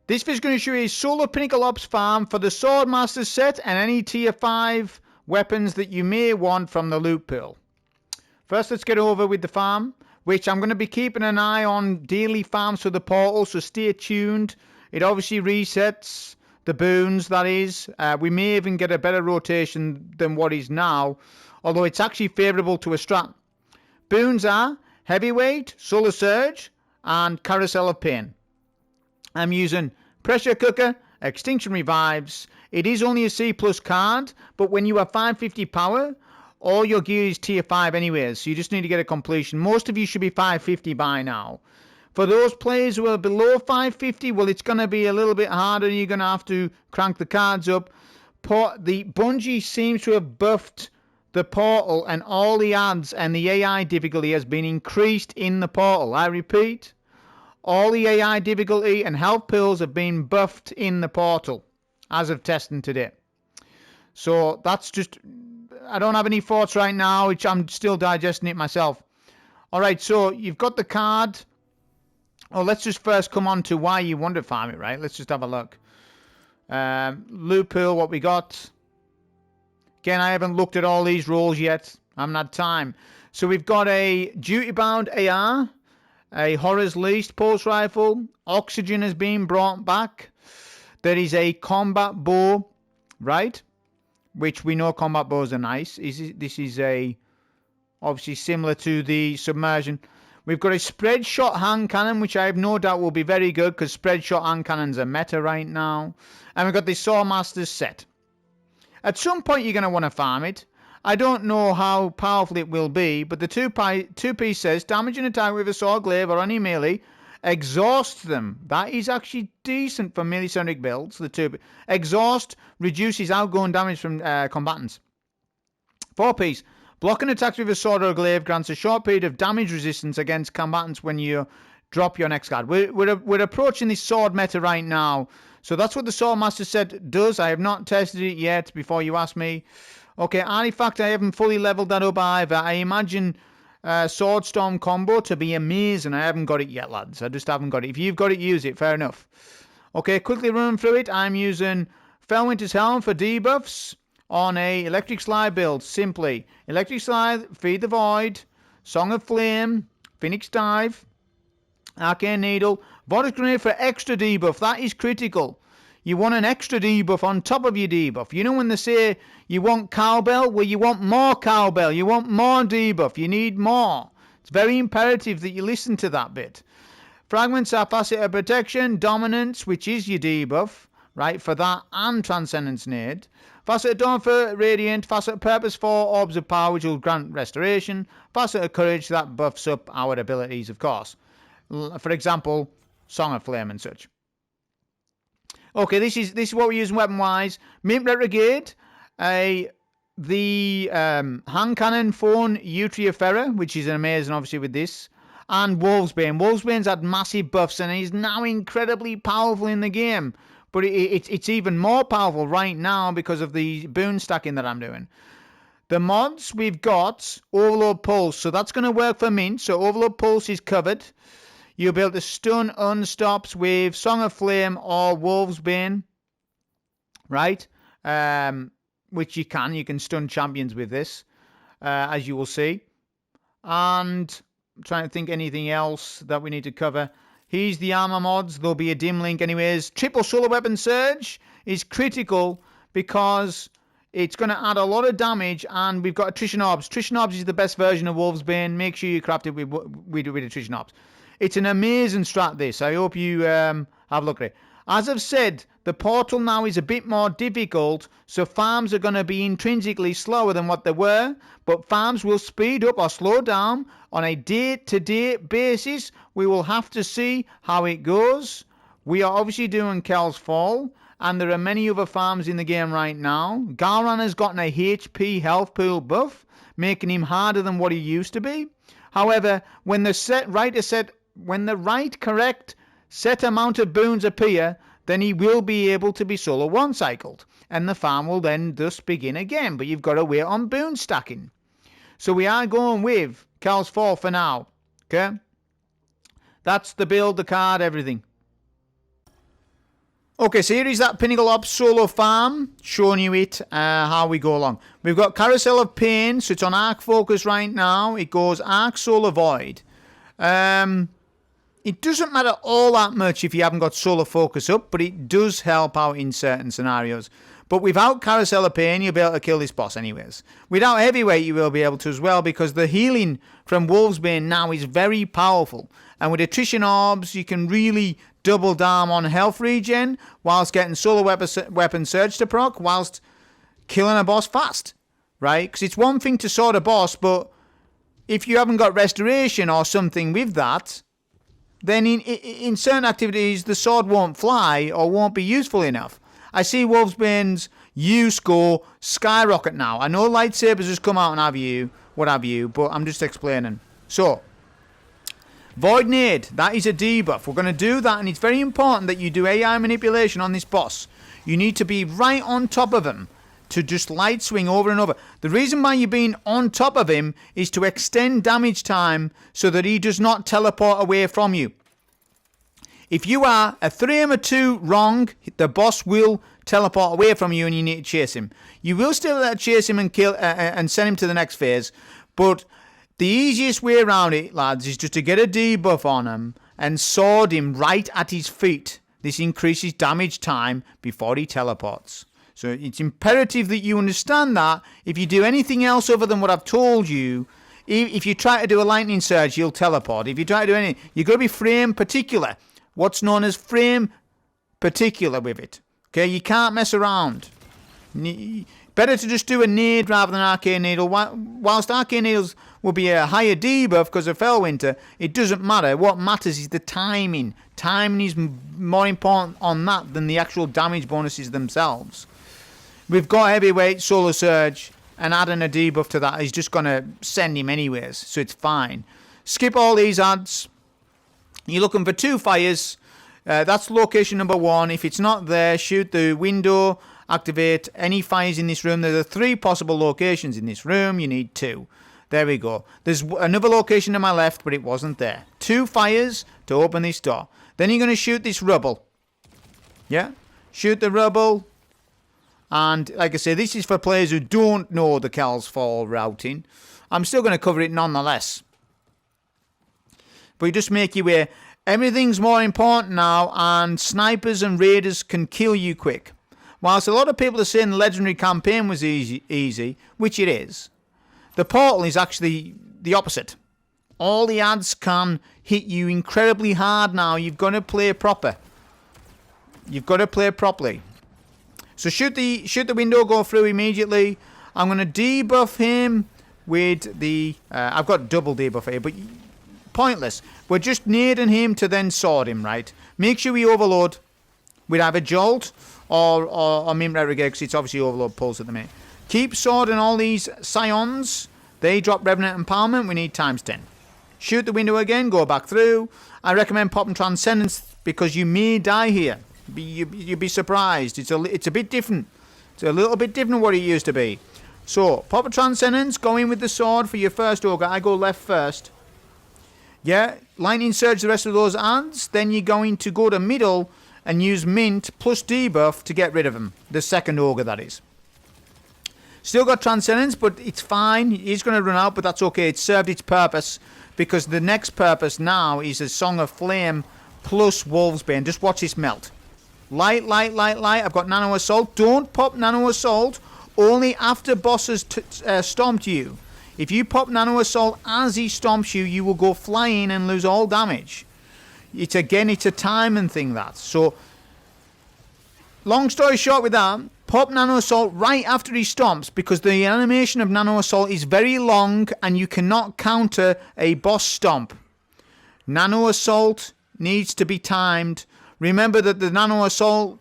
This video is going to show you a solo Pinnacle Ops farm for the Swordmaster set and any tier 5 weapons that you may want from the loot pool. First, let's get over with the farm, which I'm going to be keeping an eye on daily farms for the portal, so stay tuned. It obviously resets the boons, that is. We may even get a better rotation than what is now, although it's actually favourable to a strat. Boons are Heavyweight, Solar Surge, and Carousel of Pain. I'm using Pressure Cooker, Extinction Revives. It is only a C+ card, but when you have 550 power, all your gear is tier 5 anyways, so you just need to get a completion. Most of you should be 550 by now. For those players who are below 550, well, it's going to be a little bit harder. You're going to have to crank the cards up. The Bungie seems to have buffed the portal, and all the ads and the AI difficulty has been increased in the portal. I repeat, all the AI difficulty and health pools have been buffed in the portal as of testing today. So that's just, I don't have any thoughts right now, which I'm still digesting it myself. Alright, so you've got the card. Oh, let's just first come on to why you want to farm it, right? Let's just have a look. Loot pool, what we got. Again, I haven't looked at all these roles yet. I haven't had time. So we've got a duty bound AR. A Horror's Least pulse rifle. Oxygen has been brought back. There is a combat bow, right? Which we know combat bows are nice. This is a obviously similar to the submersion. We've got a spread shot hand cannon, which I have no doubt will be very good because spread shot hand cannons are meta right now. And we've got the Swordmaster set. At some point you're going to want to farm it. I don't know how powerful it will be, but the 2-piece says damage an attack with a sword glaive or any melee, exhaust them. That is actually decent for melee-centric builds. The 2 exhaust reduces outgoing damage from combatants. 4-piece blocking attacks with a sword or a glaive grants a short period of damage resistance against combatants when you drop your next card. We're approaching this sword meta right now, so that's what the Swordmaster set does. I have not tested it yet. Before you ask me. Okay, Artifact, I haven't fully leveled that up either. I imagine Swordstorm combo to be amazing. I haven't got it yet, lads. I just haven't got it. If you've got it, use it. Fair enough. Okay, quickly run through it. I'm using Fellwinter's Helm for debuffs on a Electric Slide build. Simply, Electric Slide, Feed the Void, Song of Flame, Phoenix Dive, Arcane Needle, Vortex Grenade for extra debuff. That is critical. You want an extra debuff on top of your debuff. You know when they say you want cowbell? Well, you want more cowbell. You want more debuff. You need more. It's very imperative that you listen to that bit. Fragments are Facet of Protection, Dominance, which is your debuff, right, for that, and Transcendence Nade. Facet of Dawn for Radiant, Facet of Purpose for Orbs of Power, which will grant Restoration. Facet of Courage, that buffs up our abilities, of course. For example, Song of Flame and such. Okay, this is what we're using weapon-wise. Mint Renegade, the hand cannon phone Utriafera, which is amazing, obviously, with this, and Wolfsbane. Wolfsbane's had massive buffs, and he's now incredibly powerful in the game. But it's even more powerful right now because of the boon stacking that I'm doing. The mods, we've got Overload Pulse, so that's going to work for Mint. So Overload Pulse is covered. You'll be able to stun unstops with Song of Flame or Wolfsbane, right? Which you can stun champions with this, as you will see. And I'm trying to think anything else that we need to cover. Here's the armor mods. There'll be a dim link anyways. Triple Solar Weapon Surge is critical because it's going to add a lot of damage, and we've got Attrition Orbs. Attrition Orbs is the best version of Wolfsbane. Make sure you craft it with Attrition Orbs. It's an amazing strat, this. I hope you have a look at it. As I've said, the portal now is a bit more difficult, so farms are going to be intrinsically slower than what they were, but farms will speed up or slow down on a day-to-day basis. We will have to see how it goes. We are obviously doing Kel's Fall, and there are many other farms in the game right now. Galran has gotten a HP health pool buff, making him harder than what he used to be. However, when the right correct set amount of boons appear, then he will be able to be solo one cycled, and the farm will then thus begin again. But you've got to wait on boon stacking. So we are going with Cal's Fall for now. Okay, that's the build, the card, everything. Okay, so here is that Pinnacle Ops solo farm, showing you it, how we go along. We've got Carousel of Pain, so it's on Arc Focus right now. It goes Arc Solar Void. It doesn't matter all that much if you haven't got Solar Focus up, but it does help out in certain scenarios. But without Carousel of Pain, you'll be able to kill this boss anyways. Without Heavyweight, you will be able to as well, because the healing from Wolfsbane now is very powerful. And with Attrition Orbs, you can really double down on health regen, whilst getting Solar Weapon Surge to proc, whilst killing a boss fast. Right? Because it's one thing to sword a boss, but if you haven't got Restoration or something with that, then in certain activities, the sword won't fly or won't be useful enough. I see Wolfsbane's use go skyrocket now. I know lightsabers just come out and what have you, but I'm just explaining. So, Void Nade, that is a debuff. We're going to do that, and it's very important that you do AI manipulation on this boss. You need to be right on top of him to just light swing over and over. The reason why you're being on top of him is to extend damage time so that he does not teleport away from you. If you are a frame or two wrong, the boss will teleport away from you and you need to chase him. You will still chase him and kill and send him to the next phase, but the easiest way around it, lads, is just to get a debuff on him and sword him right at his feet. This increases damage time before he teleports. So it's imperative that you understand that. If you do anything else other than what I've told you, if you try to do a lightning surge, you'll teleport. If you try to do anything, you've got to be frame particular. What's known as frame particular with it. Okay, you can't mess around. Better to just do a nade rather than Arcane Needle. Whilst Arcane Needles will be a higher debuff because of Fellwinter, it doesn't matter. What matters is the timing. Timing is more important on that than the actual damage bonuses themselves. We've got Heavyweight, Solar Surge, and adding a debuff to that is just going to send him anyways, so it's fine. Skip all these ads. You're looking for 2 fires. That's location number 1. If it's not there, shoot the window, activate any fires in this room. There are 3 possible locations in this room. You need 2. There we go. There's another location to my left, but it wasn't there. 2 fires to open this door. Then you're going to shoot this rubble. Yeah? Shoot the rubble. And like I say, this is for players who don't know the Kel's Fall routing. I'm still going to cover it nonetheless. But you just make your way. Everything's more important now, and snipers and raiders can kill you quick. Whilst a lot of people are saying the legendary campaign was easy, which it is, the portal is actually the opposite. All the ads can hit you incredibly hard now. You've got to play proper. You've got to play properly. So shoot the window, go through immediately. I'm going to debuff him with the... I've got double debuff here, but pointless. We're just nading him to then sword him, right? Make sure we overload with either Jolt or Mim Renegade, because it's obviously overload pulse at the minute. Keep swording all these Scions. They drop Revenant Empowerment. We need times 10. Shoot the window again, go back through. I recommend popping Transcendence because you may die here. You'd be surprised. It's a bit different. It's a little bit different what it used to be. So, pop a Transcendence, go in with the sword for your first ogre. I go left first. Yeah, lightning surge the rest of those ads. Then you're going to go to middle and use mint plus debuff to get rid of him. The second ogre, that is. Still got Transcendence, but it's fine. He's going to run out, but that's okay. It served its purpose because the next purpose now is a Song of Flame plus Wolfsbane. Just watch this melt. Light. I've got Nano Assault. Don't pop Nano Assault only after bosses stomped you. If you pop Nano Assault as he stomps you, you will go flying and lose all damage. It's a timing thing, that. So, long story short with that, pop Nano Assault right after he stomps, because the animation of Nano Assault is very long and you cannot counter a boss stomp. Nano Assault needs to be timed. Remember that the Nano Assault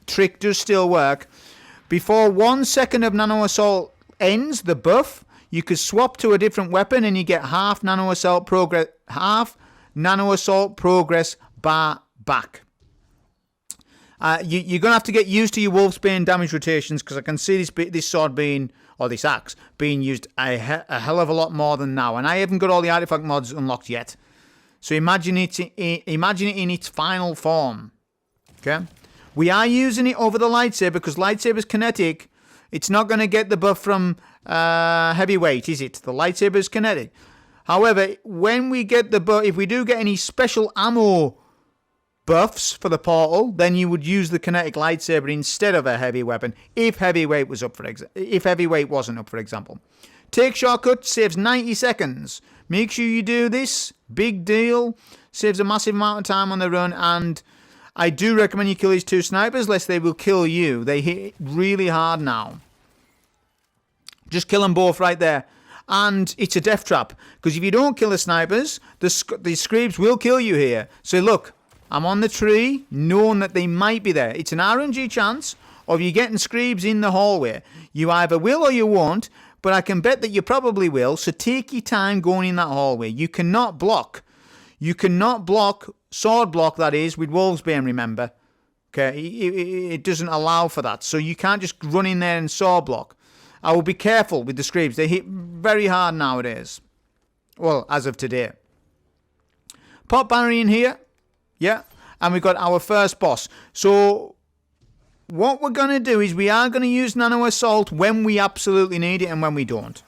trick does still work. Before 1 second of Nano Assault ends, the buff, you could swap to a different weapon and you get half Nano Assault progress bar back. You're going to have to get used to your Wolfsbane damage rotations, because I can see this sword being, or this axe, being used a hell of a lot more than now. And I haven't got all the artifact mods unlocked yet. So imagine it in its final form. Okay? We are using it over the lightsaber because lightsaber's kinetic. It's not going to get the buff from heavyweight, is it? The lightsaber's kinetic. However, when we get the buff, if we do get any special ammo buffs for the portal, then you would use the kinetic lightsaber instead of a heavy weapon if heavyweight was up for if heavyweight wasn't up, for example. Take shortcut, saves 90 seconds. Make sure you do this. Big deal. Saves a massive amount of time on the run, and I do recommend you kill these 2 snipers, lest they will kill you. They hit really hard now. Just kill them both right there. And it's a death trap, because if you don't kill the snipers, the screeps will kill you here. So look, I'm on the tree, knowing that they might be there. It's an RNG chance of you getting screeps in the hallway. You either will or you won't, but I can bet that you probably will, so take your time going in that hallway. You cannot block. You cannot block, sword block that is, with Wolfsbane, remember. Okay, it doesn't allow for that, so you can't just run in there and sword block. I will be careful with the screeps. They hit very hard nowadays. Well, as of today. Pop Barry in here. Yeah. And we've got our first boss. So what we're going to do is we are going to use Nano Assault when we absolutely need it and when we don't.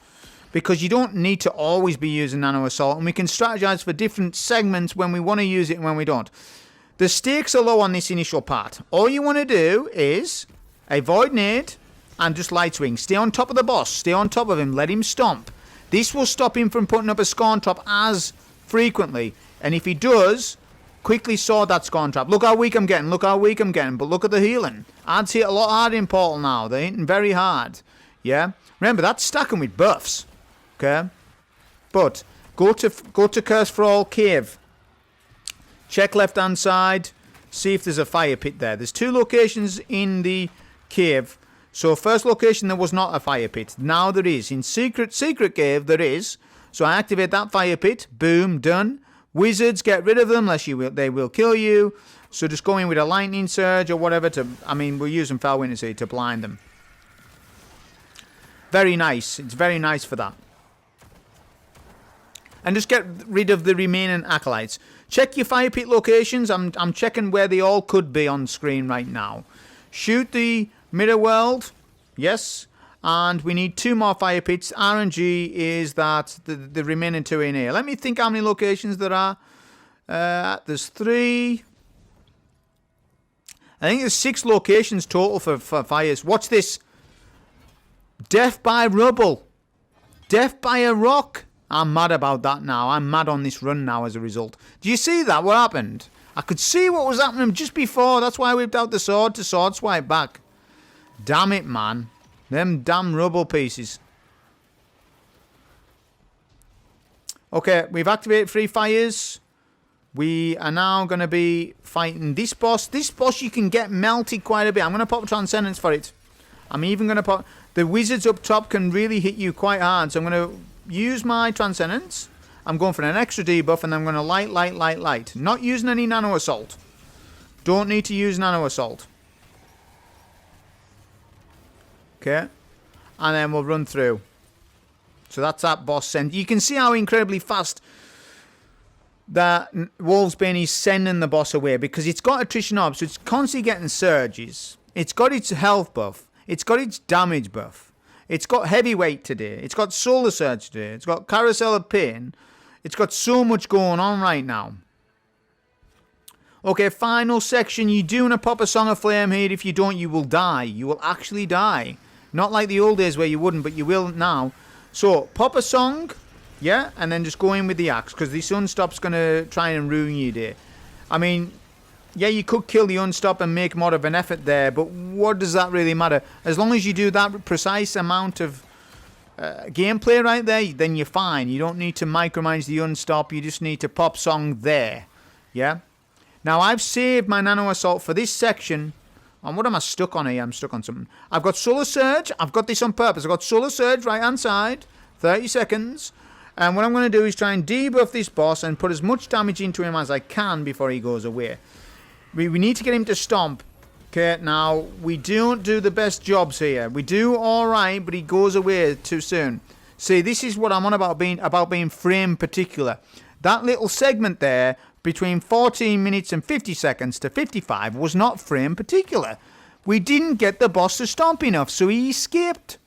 Because you don't need to always be using Nano Assault. And we can strategize for different segments when we want to use it and when we don't. The stakes are low on this initial part. All you want to do is avoid nade. And just light swing. Stay on top of the boss. Stay on top of him. Let him stomp. This will stop him from putting up a scorn trap as frequently. And if he does, quickly sword that scorn trap. Look how weak I'm getting. Look how weak I'm getting. But look at the healing. Ads hit a lot harder in Portal now. They're hitting very hard. Yeah. Remember, that's stacking with buffs. Okay. But go to Curse for All Cave. Check left hand side. See if there's a fire pit there. There's 2 locations in the cave. So first location there was not a fire pit. Now there is. In secret cave there is. So I activate that fire pit. Boom, done. Wizards, get rid of them unless they will kill you. So just go in with a lightning surge or whatever to, I mean, we're using Fell Winter Seed to blind them. Very nice. It's very nice for that. And just get rid of the remaining acolytes. Check your fire pit locations. I'm checking where they all could be on screen right now. Shoot the Mirror World, yes, and we need 2 more fire pits. RNG is that the remaining 2 in here. Let me think how many locations there are. There's 3. I think there's 6 locations total for fires. Watch this. Death by rubble. Death by a rock. I'm mad about that now. I'm mad on this run now as a result. Do you see that? What happened? I could see what was happening just before. That's why I whipped out the sword to sword swipe back. Damn it, man. Them damn rubble pieces. Okay, we've activated 3 fires. We are now going to be fighting this boss. This boss you can get melted quite a bit. I'm going to pop Transcendence for it. I'm even going to pop... The wizards up top can really hit you quite hard. So I'm going to use my Transcendence. I'm going for an extra debuff and I'm going to light. Not using any Nano Assault. Don't need to use Nano Assault. Okay, and then we'll run through. So that's that boss send. You can see how incredibly fast that Wolfsbane is sending the boss away because it's got attrition up, so it's constantly getting surges. It's got its health buff. It's got its damage buff. It's got heavyweight today. It's got solar surge today. It's got carousel of pain. It's got so much going on right now. Okay, final section. You do want to pop a Song of Flame here. If you don't, you will die. You will actually die. Not like the old days where you wouldn't, but you will now. So, pop a song, yeah, and then just go in with the axe, because the Unstop's going to try and ruin your day. I mean, yeah, you could kill the Unstop and make more of an effort there, but what does that really matter? As long as you do that precise amount of gameplay right there, then you're fine. You don't need to micromanage the Unstop, you just need to pop song there, yeah? Now, I've saved my Nano Assault for this section. And what am I stuck on here? I'm stuck on something. I've got Solar Surge. I've got this on purpose. I've got Solar Surge right-hand side. 30 seconds. And what I'm going to do is try and debuff this boss and put as much damage into him as I can before he goes away. We need to get him to stomp. Okay, now, we don't do the best jobs here. We do alright, but he goes away too soon. See, this is what I'm on about being frame particular. That little segment there between 14 minutes and 50 seconds to 55 was not frame particular. We didn't get the boss to stomp enough, so he escaped.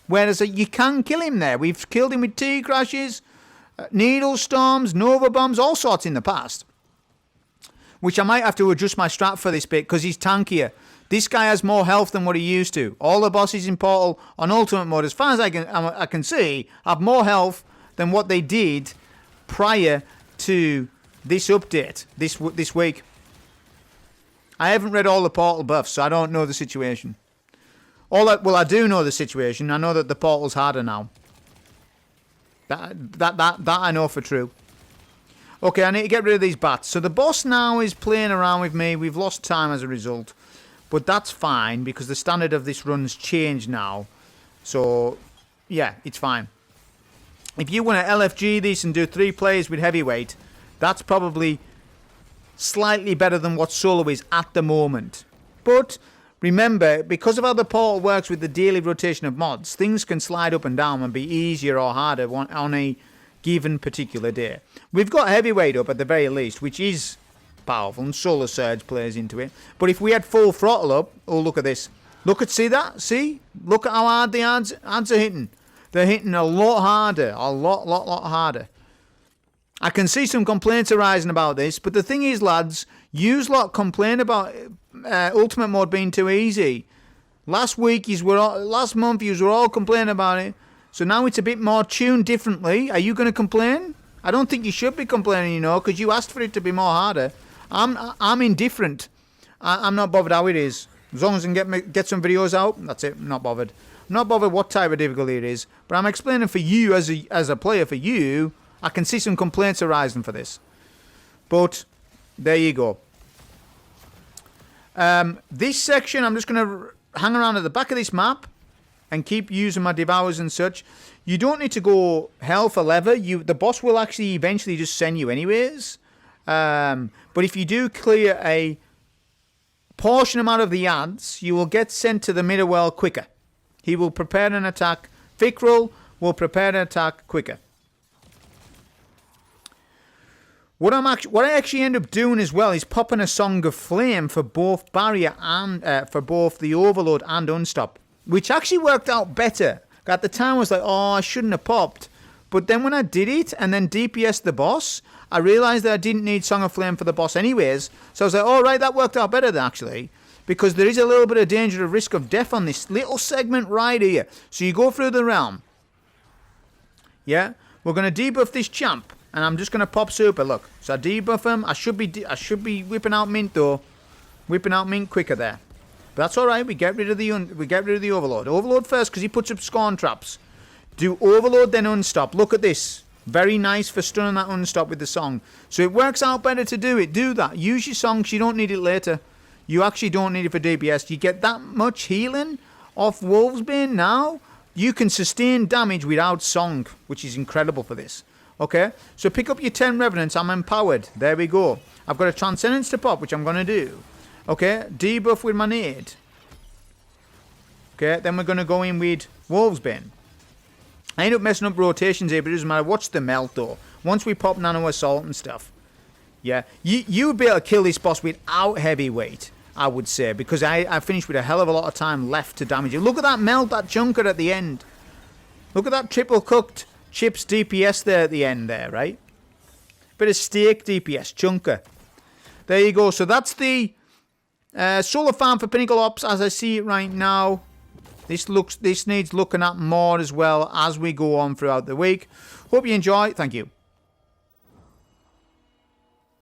Whereas you can kill him there. We've killed him with T-crashes, needle storms, nova bombs, all sorts in the past. Which I might have to adjust my strat for this bit because he's tankier. This guy has more health than what he used to. All the bosses in Portal on Ultimate Mode, as far as I can see, have more health than what they did prior to this update this week. I haven't read all the Portal buffs, so I don't know the situation. I do know the situation. I know that the Portal's harder now. That I know for true. Okay, I need to get rid of these bats. So the boss now is playing around with me. We've lost time as a result. But that's fine because the standard of this run's changed now. So, yeah, it's fine. If you want to LFG this and do 3 players with heavyweight, that's probably slightly better than what solo is at the moment. But remember, because of how the Portal works with the daily rotation of mods, things can slide up and down and be easier or harder on a given particular day. We've got heavyweight up at the very least, which is powerful, and Solar Surge plays into it. But if we had full throttle up, oh, look at this. See that? See? Look at how hard the ads are hitting. They're hitting a lot harder. A lot harder. I can see some complaints arising about this, but the thing is, lads, yous lot complain about Ultimate Mode being too easy. Last month, yous were all complaining about it. So now it's a bit more tuned differently. Are you going to complain? I don't think you should be complaining, you know, because you asked for it to be more harder. I'm indifferent. I'm not bothered how it is. As long as I can get some videos out, that's it. I'm not bothered. I'm not bothered what type of difficulty it is. But I'm explaining for you as a player, for you, I can see some complaints arising for this. But there you go. This section, I'm just going to hang around at the back of this map and keep using my devours and such. You don't need to go hell for leather. The boss will actually eventually just send you anyways. But if you do clear a portion amount of the ads, you will get sent to the Midderworld quicker. He will prepare an attack. Fickrel will prepare an attack quicker. What I actually end up doing as well is popping a Song of Flame for both Barrier and for both the Overload and Unstop, which actually worked out better. At the time I was like, oh, I shouldn't have popped. But then when I did it and then DPS the boss, I realised that I didn't need Song of Flame for the boss anyways. So I was like, all right, that worked out better actually. Because there is a little bit of danger of risk of death on this little segment right here. So you go through the realm. Yeah, we're going to debuff this champ. And I'm just going to pop super, look. So I debuff him. I should be whipping out mint though. Whipping out mint quicker there. But that's alright, we get rid of the Overload. Overload first because he puts up Scorn Traps. Do Overload then Unstop. Look at this. Very nice for stunning that Unstop with the song. So it works out better to do it. Do that. Use your songs. You don't need it later. You actually don't need it for DPS. You get that much healing off Wolfsbane now. You can sustain damage without song, which is incredible for this. Okay, so pick up your 10 Revenants. I'm empowered. There we go. I've got a Transcendence to pop, which I'm going to do. Okay, debuff with my nade. Okay, then we're going to go in with Wolfsbane. I end up messing up rotations here, but it doesn't matter. Watch the melt, though. Once we pop Nano Assault and stuff. Yeah, you would be able to kill this boss without heavyweight, I would say, because I finished with a hell of a lot of time left to damage it. Look at that melt, that chunker at the end. Look at that triple cooked chips DPS there at the end there, right? Bit of steak DPS, chunker. There you go. So that's the solar farm for Pinnacle Ops as I see it right now. This needs looking at more as well as we go on throughout the week. Hope you enjoy. Thank you.